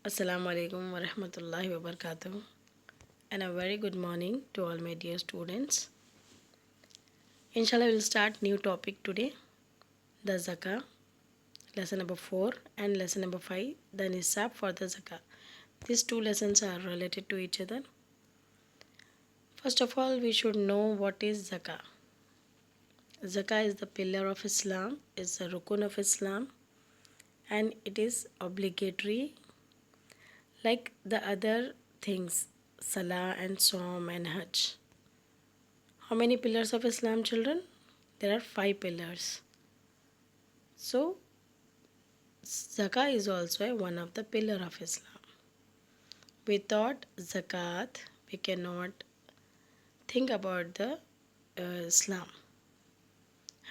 Assalamu alaikum wa rahmatullahi wa barakatuh, and a very good morning to all my dear students. Inshallah, we'll start new topic today, the zakah, lesson number 4 and lesson number 5, the nisab for the zakah. These two lessons are related to each other. First of all, we should know what is zakah. Zakah is the pillar of Islam, is the rukun of Islam, and it is obligatory like the other things, salah and Saum and Hajj. How many pillars of Islam, children? There are 5 pillars. So, zakah is also one of the pillar of Islam. Without zakat, we cannot think about the Islam.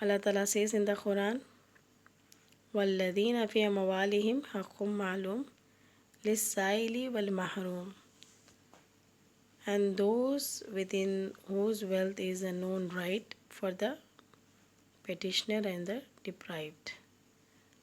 Allah Ta'ala says in the Quran, وَالَّذِينَ فِي أَمْوَالِهِمْ حَقٌّ مَعْلُومٌ لِلسَّائِلِ وَالْمَحْرُومِ, and those within whose wealth is a known right for the petitioner and the deprived.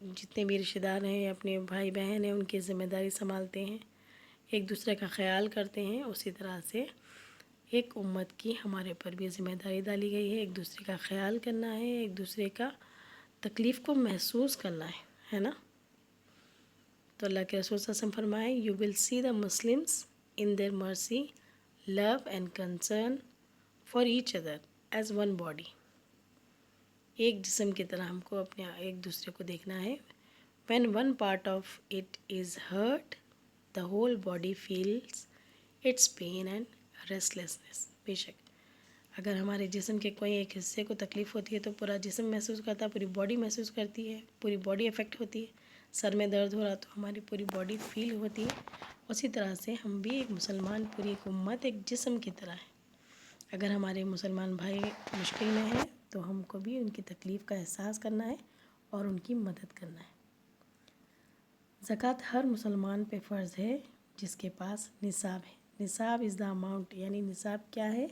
جتنے بھی رشتہ دار ہیں، اپنے بھائی بہن ہیں، ان کی ذمہ داری سنبھالتے ہیں، ایک دوسرے کا خیال کرتے ہیں، اسی طرح سے ایک امت کی ہمارے پر بھی ذمہ داری ڈالی گئی ہے، ایک دوسرے کا خیال کرنا ہے، ایک دوسرے کا تکلیف کو محسوس کرنا ہے نا۔ تو اللہ کے رسول صلی اللہ علیہ وسلم فرمائے، you will see the Muslims in their mercy, love and concern for each other as one body. ایک جسم کی طرح ہم کو اپنے ایک دوسرے کو دیکھنا ہے۔ When one part of it is hurt, the whole body feels its pain and restlessness. بے شک اگر ہمارے جسم کے کوئی ایک حصے کو تکلیف ہوتی ہے تو پورا جسم محسوس کرتا ہے، پوری باڈی محسوس کرتی ہے، پوری باڈی افیکٹ ہوتی ہے۔ سر میں درد ہو رہا تو ہماری پوری باڈی فیل ہوتی ہے۔ اسی طرح سے ہم بھی ایک مسلمان، پوری ایک امت ایک جسم کی طرح ہے۔ اگر ہمارے مسلمان بھائی مشکل میں ہیں تو ہم کو بھی ان کی تکلیف کا احساس کرنا ہے اور ان کی مدد کرنا ہے۔ زکوٰۃ ہر مسلمان پہ فرض ہے جس کے پاس نصاب ہے۔ نصاب از دا اماؤنٹ، یعنی نصاب کیا ہے؟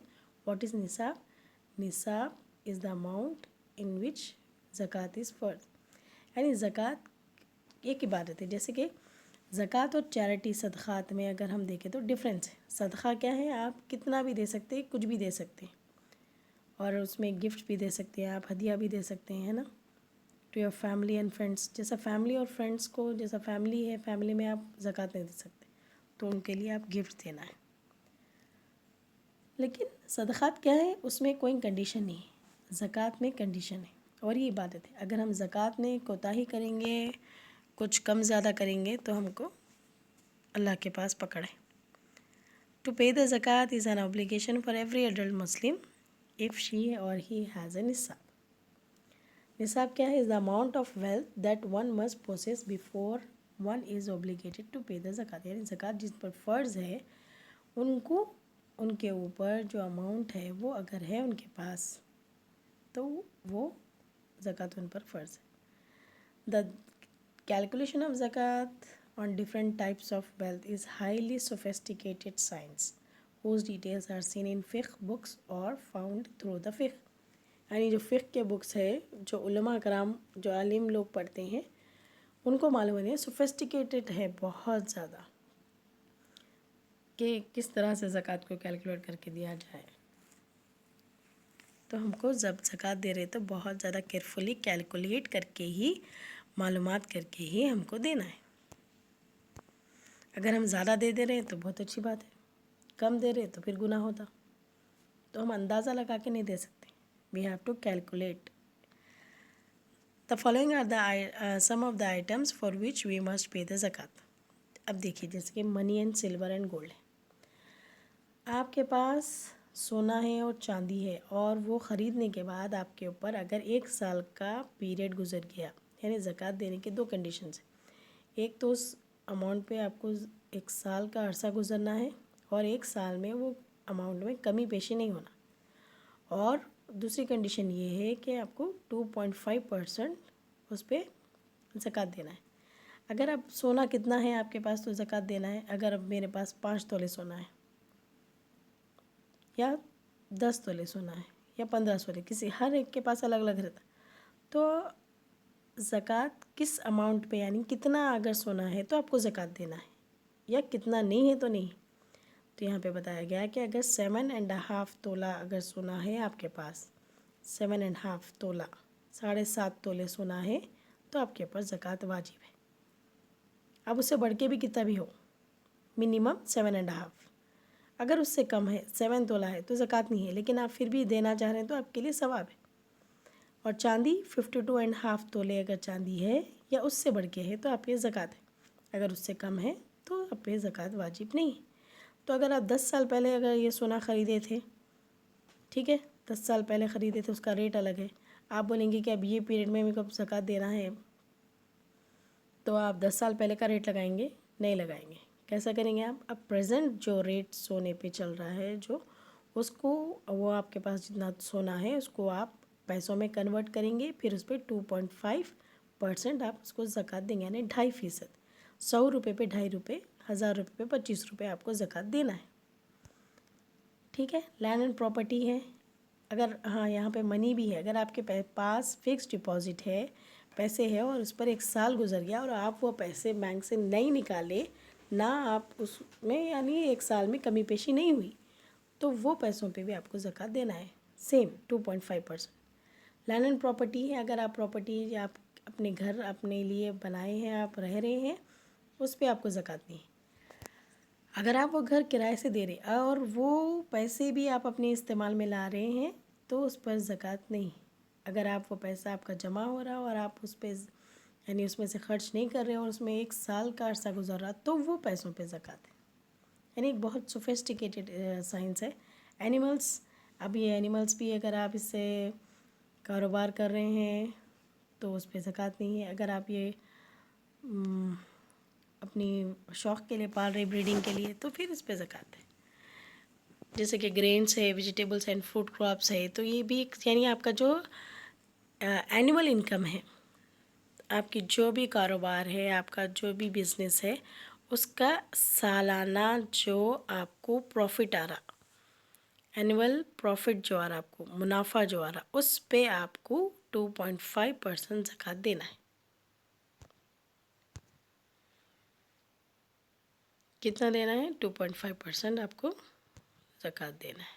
واٹ از نصاب؟ نصاب از دا اماؤنٹ ان وچ زکوٰۃ از فرض، یعنی زکوٰۃ ایک عبادت ہے۔ جیسے کہ زکوٰۃ اور چیریٹی صدقات میں اگر ہم دیکھیں تو ڈفرینس ہے۔ صدقہ کیا ہے؟ آپ کتنا بھی دے سکتے ہیں، کچھ بھی دے سکتے ہیں، اور اس میں گفٹ بھی دے سکتے ہیں، آپ ہدیہ بھی دے سکتے ہیں نا، to your family and friends. جیسا فیملی اور فرینڈس کو، جیسا فیملی ہے، فیملی میں آپ زکوٰۃ نہیں دے سکتے تو ان کے لیے آپ گفٹ دینا ہے۔ لیکن صدقات کیا ہے؟ اس میں کوئی کنڈیشن نہیں ہے، زکوٰۃ میں کنڈیشن ہے، اور یہ عبادت ہے۔ اگر ہم زکوٰۃ میں کوتاہی کریں گے، کچھ کم زیادہ کریں گے تو ہم کو اللہ کے پاس پکڑ ہے۔ ٹو پے دا زکوٰۃ is an obligation for every adult Muslim if she or he has a نصاب۔ نصاب کیا ہے؟ is the amount of wealth that one must possess before one is obligated to pay the زکوٰۃ، یعنی زکوٰۃ جس پر فرض ہے ان کو، ان کے اوپر جو اماؤنٹ ہے وہ اگر ہے ان کے پاس تو وہ زکوٰۃ ان پر فرض ہے۔ دا calculation of zakat on different types of wealth is highly sophisticated science whose details are seen in fiqh books or found through the fiqh۔ یعنی جو فقہ کے بکس ہے، جو علماء کرام، جو عالم لوگ پڑھتے ہیں، ان کو معلوم ہے سوفسٹیکیٹڈ ہے بہت زیادہ کہ کس طرح سے زکوٰۃ کو کیلکولیٹ کر کے دیا جائے۔ تو ہم کو جب زکوٰۃ دے رہے تو بہت زیادہ کیئرفلی کیلکولیٹ کر کے ہی، معلومات کر کے ہی ہم کو دینا ہے۔ اگر ہم زیادہ دے رہے ہیں تو بہت اچھی بات ہے، کم دے رہے تو پھر گناہ ہوتا، تو ہم اندازہ لگا کے نہیں دے سکتے۔ We have to calculate. The following are the some of the items for which we must pay the zakat۔ اب دیکھیے جیسے کہ money and silver and gold ہے، آپ کے پاس سونا ہے اور چاندی ہے، اور وہ خریدنے کے بعد آپ کے اوپر اگر 1 سال کا پیریڈ گزر گیا، یعنی زکوٰۃ دینے کے 2 کنڈیشنز ہیں۔ ایک تو اس اماؤنٹ پہ آپ کو 1 سال کا عرصہ گزرنا ہے، اور 1 سال میں وہ اماؤنٹ میں کمی بیشی نہیں ہونا، اور دوسری کنڈیشن یہ ہے کہ آپ کو 2.5% اس پہ زکوٰۃ دینا ہے۔ اگر اب سونا کتنا ہے آپ کے پاس تو زکوٰۃ دینا ہے۔ اگر اب میرے پاس 5 تولے سونا ہے، یا 10 تولے سونا ہے، یا 15 تولے، کسی ہر ایک کے پاس الگ الگ رہتا، تو زکوٰۃ کس اماؤنٹ پہ، یعنی کتنا اگر سونا ہے تو آپ کو زکوٰۃ دینا ہے، یا کتنا نہیں ہے تو نہیں۔ تو یہاں پہ بتایا گیا کہ اگر 7.5 تولہ اگر سونا ہے آپ کے پاس، 7.5 تولہ، 7.5 تولے سونا ہے تو آپ کے اوپر زکوٰۃ واجب ہے۔ اب اس سے بڑھ کے بھی کتنا بھی ہو، منیمم 7.5۔ اگر اس سے کم ہے، 7 تولہ ہے تو زکوٰۃ نہیں ہے، لیکن آپ پھر بھی دینا چاہ رہے ہیں تو آپ کے لیے ثواب ہے۔ اور چاندی 52.5 تولے اگر چاندی ہے یا اس سے بڑھ کے ہے تو آپ کے زکوٰۃ ہے، اگر اس سے کم ہے تو آپ پہ زکوٰۃ واجب نہیں ہے۔ تو اگر آپ 10 سال پہلے اگر یہ سونا خریدے تھے، ٹھیک ہے، 10 سال پہلے خریدے تھے، اس کا ریٹ الگ ہے، آپ بولیں گے کہ اب یہ پیریڈ میں میرے کو زکوٰۃ دینا ہے، تو آپ 10 سال پہلے کا ریٹ لگائیں گے؟ نہیں لگائیں گے۔ کیسا کریں گے آپ؟ اب پریزنٹ جو ریٹ سونے پہ چل رہا ہے، جو اس کو، وہ آپ کے پاس جتنا سونا ہے اس کو آپ پیسوں میں کنورٹ کریں گے، پھر اس پہ 2.5% آپ اس کو زکوٰۃ دیں گے، یعنی 2.5%۔ 100 روپے پہ 2.5 روپے، 1000 روپے پہ 25 روپے آپ کو زکوٰۃ دینا ہے، ٹھیک ہے۔ لینڈ اینڈ پراپرٹی ہے، اگر ہاں یہاں پہ منی بھی ہے، اگر آپ کے پاس فکس ڈپازٹ ہے، پیسے ہے اور اس پر 1 سال گزر گیا اور آپ وہ پیسے بینک سے نہیں نکالے، نہ آپ اس میں یعنی 1 سال میں کمی بیشی نہیں ہوئی، تو وہ پیسوں پہ بھی آپ کو زکوٰۃ دینا ہے، سیم 2.5%۔ لینڈ اینڈ پراپرٹی ہے، اگر آپ پراپرٹی یا آپ اپنے گھر اپنے لیے بنائے ہیں، آپ رہ رہے ہیں، اس پہ آپ کو زکوٰۃ نہیں ہے۔ اگر آپ وہ گھر کرائے سے دے رہے اور وہ پیسے بھی آپ اپنے استعمال میں لا رہے ہیں تو اس پر زکوٰۃ نہیں۔ اگر آپ وہ پیسہ آپ کا جمع ہو رہا اور آپ اس پہ یعنی اس میں سے خرچ نہیں کر رہے اور اس میں 1 سال کا عرصہ گزر رہا تو وہ پیسوں پہ زکوٰۃ ہے۔ یعنی ایک بہت سوفسٹیکیٹڈ سائنس ہے۔ اینیملس، اب یہ اینیملس بھی اگر آپ اس سے کاروبار کر رہے ہیں تو اس پہ زکوٰۃ نہیں ہے۔ اگر آپ یہ اپنی شوق کے لیے پال رہے بریڈنگ کے لیے تو پھر اس پہ زکوٰۃ ہے۔ جیسے کہ گرینس ہے، ویجیٹیبلس اینڈ فروٹ کراپس ہے، تو یہ بھی یعنی آپ کا جو اینول انکم ہے، آپ کی جو بھی کاروبار ہے، آپ کا جو بھی بزنس ہے، اس کا سالانہ جو آپ کو پروفٹ آ رہا، اینول پروفٹ جو آ رہا، آپ کو منافع جو آ رہا، اس پہ آپ کو 2.5% زکوٰۃ دینا ہے۔ کتنا دینا ہے؟ 2.5% آپ کو زکوٰۃ دینا ہے۔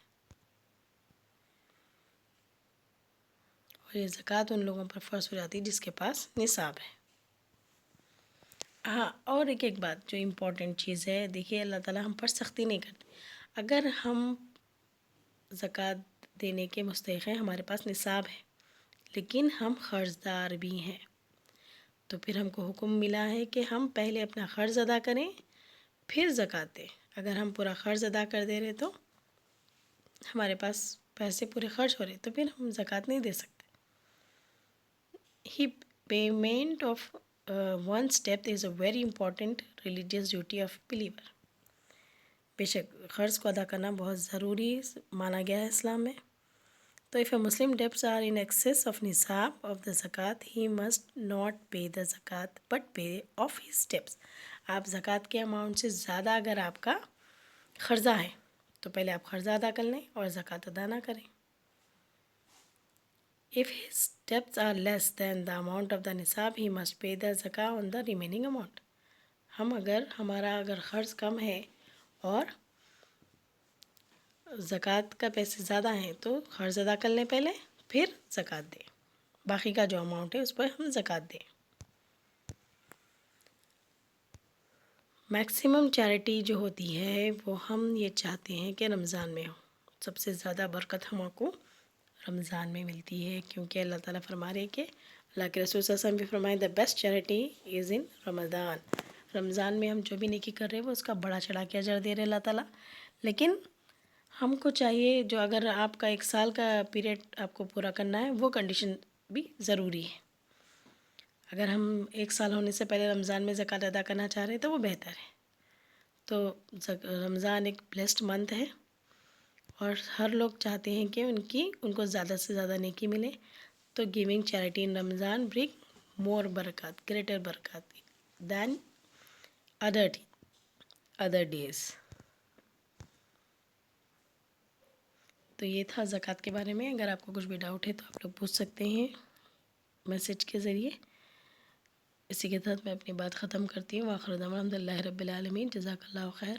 اور یہ زکوٰۃ ان لوگوں پر فرض ہو جاتی ہے جس کے پاس نصاب ہے۔ ہاں، اور ایک بات جو امپورٹنٹ چیز ہے، دیکھیے اللہ تعالیٰ ہم پر سختی نہیں کرتے۔ اگر ہم زکوٰۃ دینے کے مستحق ہیں، ہمارے پاس نصاب ہے، لیکن ہم قرض دار بھی ہیں، تو پھر ہم کو حکم ملا ہے کہ ہم پہلے اپنا قرض ادا کریں پھر زکوٰۃ دیں۔ اگر ہم پورا قرض ادا کر دے رہے تو ہمارے پاس پیسے پورے خرچ ہو رہے تو پھر ہم زکوٰۃ نہیں دے سکتے۔ Payment of one step is a very important religious duty of believer. بے شک قرض کو ادا کرنا بہت ضروری مانا گیا ہے اسلام میں۔ تو if a Muslim debts are in excess of nisab of the zakat, he must not pay the zakat but pay off his debts۔ آپ زکوٰۃ کے اماؤنٹ سے زیادہ اگر آپ کا قرضہ ہے تو پہلے آپ قرضہ ادا کر لیں اور زکوٰۃ ادا نہ کریں۔ If his debts are less than the amount of the nisab, he must pay the zakah on the remaining amount۔ ہمارا اگر قرض کم ہے اور زکوٰۃ کا پیسے زیادہ ہیں تو قرض ادا کر لیں پہلے، پھر زکوٰۃ دیں، باقی کا جو اماؤنٹ ہے اس پر ہم زکوٰۃ دیں۔ میکسیمم چیریٹی جو ہوتی ہے وہ ہم یہ چاہتے ہیں کہ رمضان میں ہو۔ سب سے زیادہ برکت ہم کو رمضان میں ملتی ہے، کیونکہ اللہ تعالیٰ فرما رہے کہ اللہ کے رسول صلی اللہ علیہ وسلم بھی فرمائے دا بیسٹ چیریٹی از ان رمضان۔ رمضان میں ہم جو بھی نیکی کر رہے ہیں وہ اس کا بڑا چڑھا کے اجر دے رہے اللہ تعالیٰ۔ لیکن ہم کو چاہیے جو اگر آپ کا 1 سال کا پیریڈ آپ کو پورا کرنا ہے وہ کنڈیشن بھی ضروری ہے۔ اگر ہم 1 سال ہونے سے پہلے رمضان میں زکوٰۃ ادا کرنا چاہ رہے ہیں تو وہ بہتر ہے۔ تو رمضان ایک بلیسڈ منتھ ہے اور ہر لوگ چاہتے ہیں کہ ان کو زیادہ سے زیادہ نیکی ملے، تو گیونگ چیریٹی ان رمضان برنگ مور برکات، گریٹر برکات دین ادر ڈیز۔ تو یہ تھا زکوٰۃ کے بارے میں۔ اگر آپ کو کچھ بھی ڈاؤٹ ہے تو آپ لوگ پوچھ سکتے ہیں میسج کے ذریعے۔ اسی کے ساتھ میں اپنی بات ختم کرتی ہوں۔ وآخر دعوانا الحمد للہ رب العالمین۔ جزاک اللہ خیر۔